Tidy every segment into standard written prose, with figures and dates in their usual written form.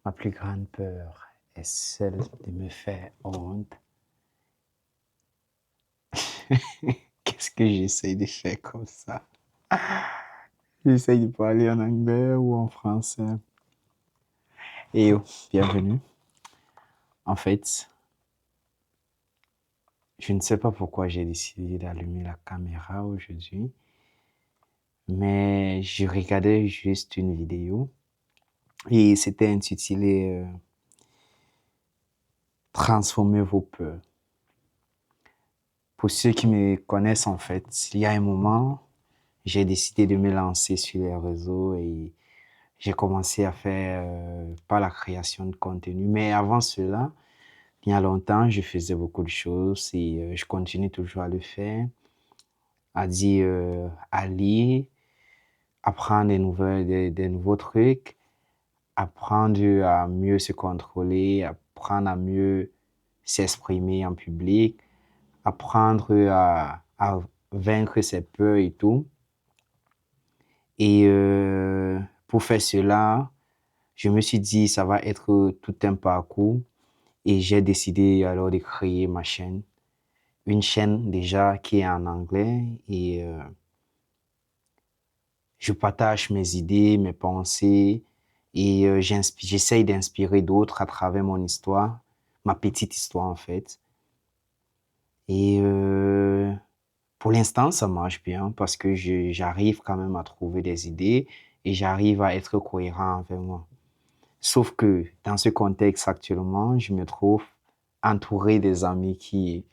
Ma plus grande peur est celle de me faire honte. Qu'est-ce que j'essaye de faire comme ça? J'essaye de parler en anglais ou en français. Et bienvenue. En fait, je ne sais pas pourquoi j'ai décidé d'allumer la caméra aujourd'hui, mais je regardais juste une vidéo et c'était intitulé Transformer vos peurs. Pour ceux qui me connaissent, en fait, il y a un moment, j'ai décidé de me lancer sur les réseaux et j'ai commencé à faire pas la création de contenu, mais avant cela, il y a longtemps, je faisais beaucoup de choses et je continue toujours à le faire, à lire, apprendre des nouveaux trucs, apprendre à mieux se contrôler, apprendre à mieux s'exprimer en public, apprendre à vaincre ses peurs et tout. Et pour faire cela, je me suis dit, ça va être tout un parcours et j'ai décidé alors de créer ma chaîne. Une chaîne déjà qui est en anglais et je partage mes idées, mes pensées et j'essaye d'inspirer d'autres à travers mon histoire, ma petite histoire en fait. Et pour l'instant, ça marche bien parce que j'arrive quand même à trouver des idées et j'arrive à être cohérent avec moi. Sauf que dans ce contexte actuellement, je me trouve entouré des amis qui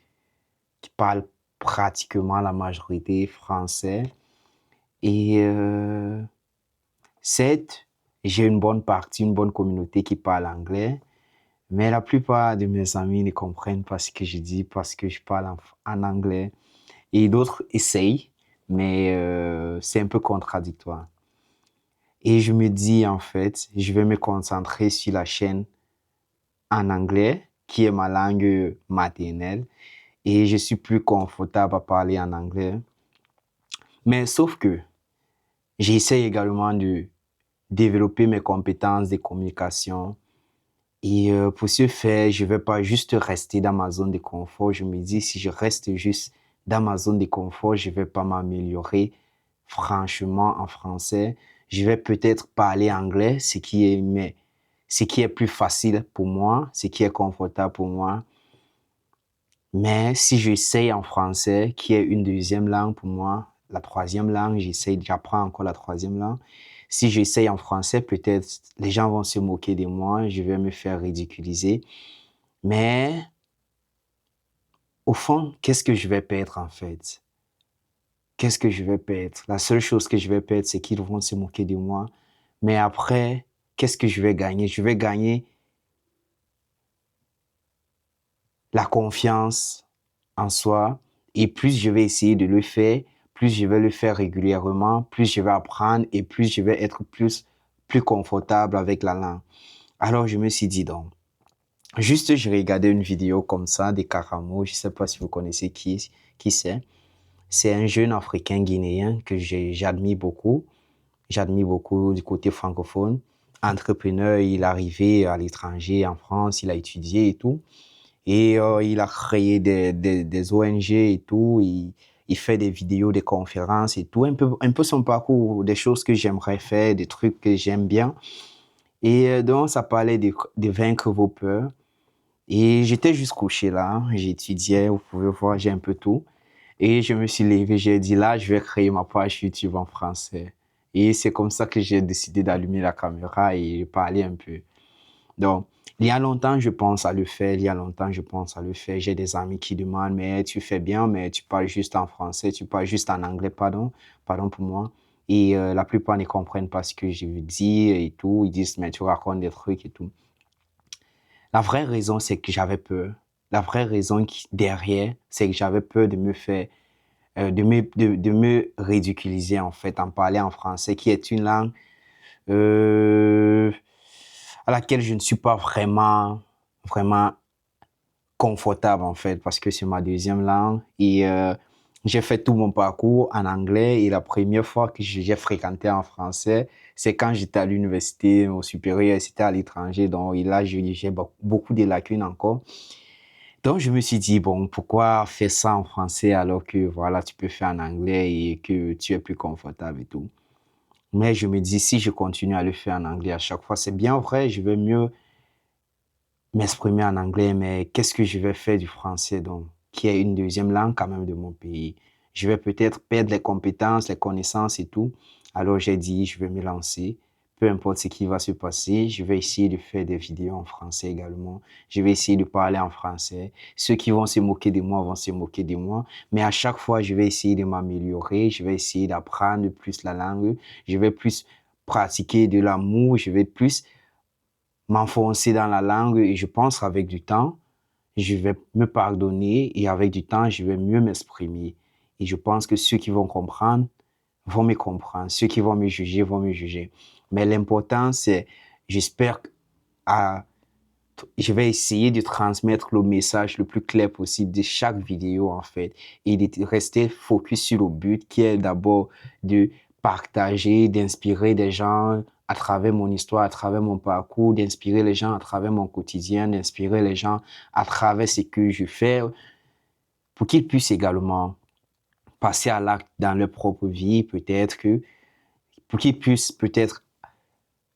parlent pratiquement la majorité français. Et certes, j'ai une bonne partie, une bonne communauté qui parle anglais, mais la plupart de mes amis ne comprennent pas ce que je dis parce que je parle en anglais. Et d'autres essayent, mais c'est un peu contradictoire. Et je me dis, en fait, je vais me concentrer sur la chaîne en anglais, qui est ma langue maternelle, et je suis plus confortable à parler en anglais. Mais sauf que j'essaie également de développer mes compétences de communication. Et pour ce faire, je ne vais pas juste rester dans ma zone de confort. Je me dis, si je reste juste dans ma zone de confort, je ne vais pas m'améliorer franchement en français. Je vais peut-être parler anglais, ce qui est plus facile pour moi, ce qui est confortable pour moi. Mais si j'essaye en français, qui est une deuxième langue pour moi, la troisième langue, j'apprends encore la troisième langue. Si j'essaye en français, peut-être les gens vont se moquer de moi, je vais me faire ridiculiser. Mais au fond, qu'est-ce que je vais perdre en fait? Qu'est-ce que je vais perdre? La seule chose que je vais perdre, c'est qu'ils vont se moquer de moi. Mais après, qu'est-ce que je vais gagner? Je vais gagner la confiance en soi. Et plus je vais essayer de le faire, plus je vais le faire régulièrement, plus je vais apprendre et plus je vais être plus confortable avec la langue. Alors je me suis dit donc, juste je regardais une vidéo comme ça de Karamo, je ne sais pas si vous connaissez qui c'est. C'est un jeune Africain guinéen que j'admire beaucoup. J'admire beaucoup du côté francophone. Entrepreneur, il est arrivé à l'étranger, en France, il a étudié et tout. Et il a créé des ONG et tout. Il fait des vidéos, des conférences et tout. Un peu son parcours, des choses que j'aimerais faire, des trucs que j'aime bien. Et donc, ça parlait de vaincre vos peurs. Et j'étais juste couché là. J'étudiais, vous pouvez voir, j'ai un peu tout. Et je me suis levé, j'ai dit là, je vais créer ma page YouTube en français. Et c'est comme ça que j'ai décidé d'allumer la caméra et parler un peu. Donc, il y a longtemps, je pense à le faire. Il y a longtemps, je pense à le faire. J'ai des amis qui demandent, mais tu fais bien, mais tu parles juste en français, tu parles juste en anglais, pardon pour moi. Et la plupart ne comprennent pas ce que je veux dire et tout. Ils disent, mais tu racontes des trucs et tout. La vraie raison, c'est que j'avais peur. La vraie raison derrière, c'est que j'avais peur de me faire de me ridiculiser en fait en parler en français, qui est une langue euh, à laquelle je ne suis pas vraiment confortable en fait, parce que c'est ma deuxième langue et J'ai fait tout mon parcours en anglais et la première fois que j'ai fréquenté en français, c'est quand j'étais à l'université au supérieur, c'était à l'étranger. Donc là, j'ai beaucoup de lacunes encore. Donc je me suis dit, bon, pourquoi faire ça en français alors que voilà, tu peux faire en anglais et que tu es plus confortable et tout. Mais je me dis, si je continue à le faire en anglais à chaque fois, c'est bien vrai, je vais mieux m'exprimer en anglais, mais qu'est-ce que je vais faire du français, donc, qui est une deuxième langue quand même de mon pays? Je vais peut-être perdre les compétences, les connaissances et tout. Alors j'ai dit, je vais me lancer. Peu importe ce qui va se passer, je vais essayer de faire des vidéos en français également. Je vais essayer de parler en français. Ceux qui vont se moquer de moi vont se moquer de moi. Mais à chaque fois, je vais essayer de m'améliorer. Je vais essayer d'apprendre plus la langue. Je vais plus pratiquer de l'amour. Je vais plus m'enfoncer dans la langue et je pense qu'avec du temps, je vais me pardonner et avec du temps, je vais mieux m'exprimer. Et je pense que ceux qui vont comprendre vont me comprendre. Ceux qui vont me juger vont me juger. Mais l'important, c'est, j'espère, à, je vais essayer de transmettre le message le plus clair possible de chaque vidéo, en fait, et de rester focus sur le but qui est d'abord de partager, d'inspirer des gens à travers mon histoire, à travers mon parcours, d'inspirer les gens à travers mon quotidien, d'inspirer les gens à travers ce que je fais, pour qu'ils puissent également passer à l'acte dans leur propre vie, peut-être que, pour qu'ils puissent peut-être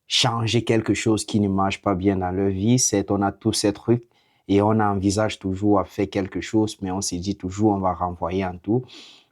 changer quelque chose qui ne marche pas bien dans leur vie. C'est, on a tous ces trucs et on envisage toujours à faire quelque chose, mais on se dit toujours on va renvoyer en tout.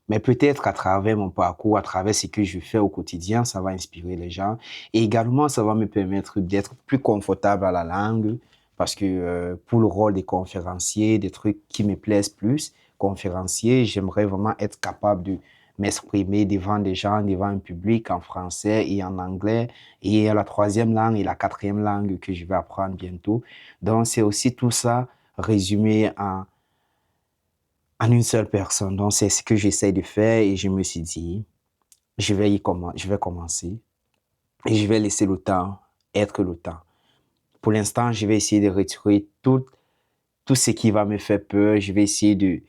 Mais peut-être qu'à travers mon parcours, à travers ce que je fais au quotidien, ça va inspirer les gens. Et également, ça va me permettre d'être plus confortable à la langue parce que pour le rôle des conférenciers, des trucs qui me plaisent plus, conférencier, j'aimerais vraiment être capable de m'exprimer devant des gens, devant un public en français et en anglais et la troisième langue et la quatrième langue que je vais apprendre bientôt. Donc, c'est aussi tout ça résumé en une seule personne. Donc, c'est ce que j'essaie de faire et je me suis dit, je vais commencer et je vais laisser le temps être le temps. Pour l'instant, je vais essayer de retirer tout ce qui va me faire peur. Je vais essayer de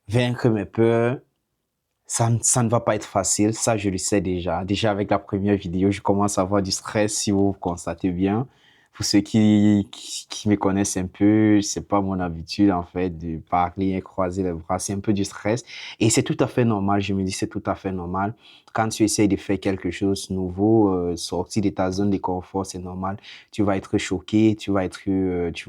vaincre mes peurs. Ça ne va pas être facile, ça je le sais déjà. Déjà avec la première vidéo, je commence à avoir du stress si vous constatez bien. Pour ceux qui me connaissent un peu, c'est pas mon habitude en fait de parler et croiser les bras, c'est un peu du stress. Et c'est tout à fait normal, je me dis c'est tout à fait normal. Quand tu essayes de faire quelque chose de nouveau, sortir de ta zone de confort, c'est normal. Tu vas être choqué, tu vas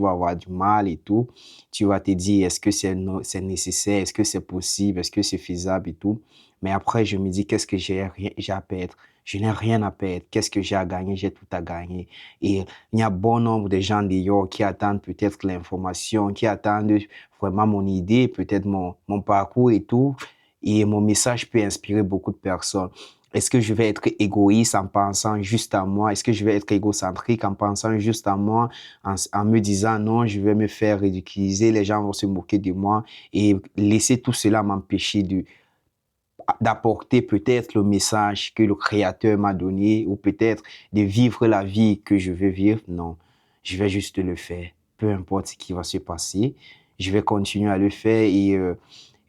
avoir du mal et tout. Tu vas te dire est-ce que c'est nécessaire, est-ce que c'est possible, est-ce que c'est faisable et tout. Mais après, je me dis, qu'est-ce que j'ai à perdre? Je n'ai rien à perdre. Qu'est-ce que j'ai à gagner? J'ai tout à gagner. Et il y a bon nombre de gens dehors qui attendent peut-être l'information, qui attendent vraiment mon idée, peut-être mon parcours et tout. Et mon message peut inspirer beaucoup de personnes. Est-ce que je vais être égoïste en pensant juste à moi? Est-ce que je vais être égocentrique en pensant juste à moi, en me disant non, je vais me faire ridiculiser, les gens vont se moquer de moi et laisser tout cela m'empêcher d'apporter peut-être le message que le Créateur m'a donné ou peut-être de vivre la vie que je veux vivre. Non, je vais juste le faire. Peu importe ce qui va se passer, je vais continuer à le faire. Et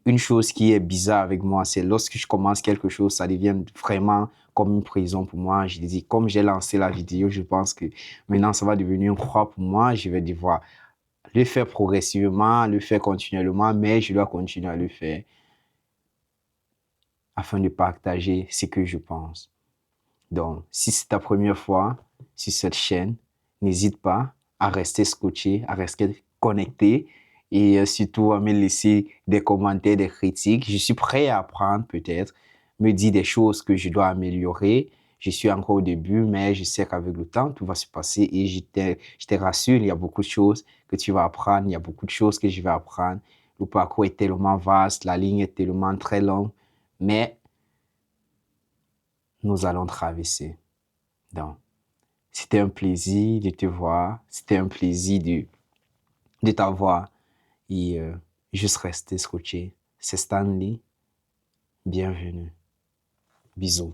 une chose qui est bizarre avec moi, c'est lorsque je commence quelque chose, ça devient vraiment comme une prison pour moi. Je dis, comme j'ai lancé la vidéo, je pense que maintenant ça va devenir une croix pour moi. Je vais devoir le faire progressivement, le faire continuellement, mais je dois continuer à le faire afin de partager ce que je pense. Donc, si c'est ta première fois sur cette chaîne, n'hésite pas à rester scotché, à rester connecté et surtout à me laisser des commentaires, des critiques. Je suis prêt à apprendre peut-être, me dire des choses que je dois améliorer. Je suis encore au début, mais je sais qu'avec le temps, tout va se passer et je te rassure, il y a beaucoup de choses que tu vas apprendre, il y a beaucoup de choses que je vais apprendre. Le parcours est tellement vaste, la ligne est tellement très longue, mais nous allons traverser. Donc, c'était un plaisir de te voir, c'était un plaisir de t'avoir et juste rester scotché. C'est Stanley, bienvenue. Bisous.